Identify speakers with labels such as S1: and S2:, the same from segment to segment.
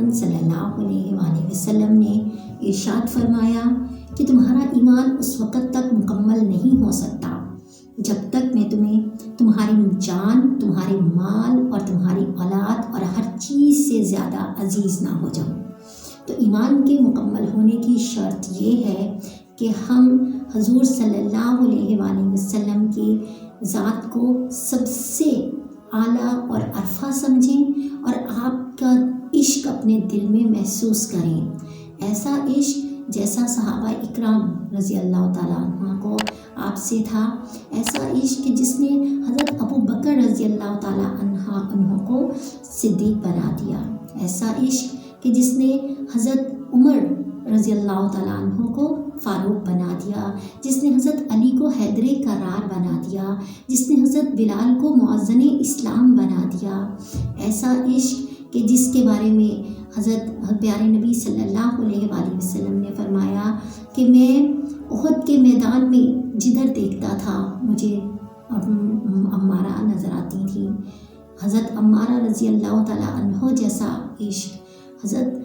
S1: محمد صلی اللہ علیہ وآلہ وسلم نے ارشاد فرمایا کہ تمہارا ایمان اس وقت تک مکمل نہیں ہو سکتا جب تک میں تمہیں تمہاری جان، تمہارے مال اور تمہاری اولاد اور ہر چیز سے زیادہ عزیز نہ ہو جاؤں۔ تو ایمان کے مکمل ہونے کی شرط یہ ہے کہ ہم حضور صلی اللہ علیہ وآلہ وسلم کی ذات کو سب سے اعلیٰ اور عرفہ سمجھیں اور آپ کا عشق اپنے دل میں محسوس کریں، ایسا عشق جیسا صحابہ اکرام رضی اللہ تعالیٰ عنہ کو آپ سے تھا، ایسا عشق کہ جس نے حضرت ابو بکر رضی اللہ تعالیٰ عنہ کو صدیق بنا دیا، ایسا عشق کہ جس نے حضرت عمر رضی اللہ تعالیٰ عنہ کو فاروق بنا دیا، جس نے حضرت علی کو حیدر کرار بنا دیا، جس نے حضرت بلال کو مؤذن اسلام بنا دیا، ایسا عشق کہ جس کے بارے میں حضرت پیارے نبی صلی اللہ علیہ وآلہ وسلم نے فرمایا کہ میں احد کے میدان میں جدھر دیکھتا تھا مجھے عمارہ نظر آتی تھی، حضرت عمارہ رضی اللہ تعالیٰ عنہ جیسا عشق، حضرت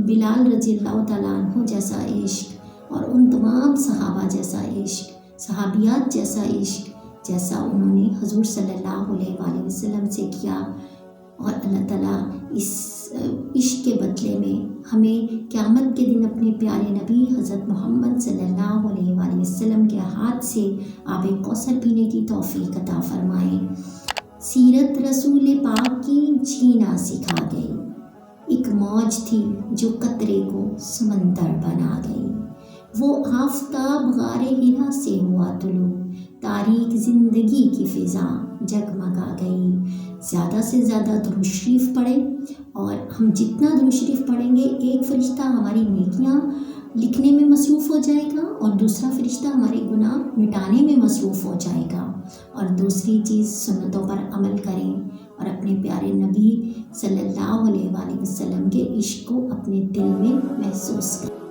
S1: بلال رضی اللہ تعالیٰ عنہ جیسا عشق اور ان تمام صحابہ جیسا عشق، صحابیات جیسا عشق جیسا انہوں نے حضور صلی اللہ علیہ وآلہ وسلم سے کیا، اور اللہ تعالیٰ اس عشق کے بدلے میں ہمیں قیامت کے دن اپنے پیارے نبی حضرت محمد صلی اللہ علیہ وآلہ وسلم کے ہاتھ سے آب کوثر پینے کی توفیق عطا فرمائے۔ سیرت رسول پاک کی جینا سکھا گئی، ایک موج تھی جو قطرے کو سمندر بنا گئی، وہ آفتاب غار ہرا سے ہوا طلوع، تاریک زندگی کی فضا جگمگا گئی۔ زیادہ سے زیادہ درود شریف پڑھیں، اور ہم جتنا درود شریف پڑھیں گے ایک فرشتہ ہماری نیکیاں لکھنے میں مصروف ہو جائے گا اور دوسرا فرشتہ ہمارے گناہ مٹانے میں مصروف ہو جائے گا، اور دوسری چیز سنتوں پر عمل کریں اور اپنے پیارے نبی صلی اللہ علیہ وآلہ وسلم کے عشق کو اپنے دل میں محسوس کریں۔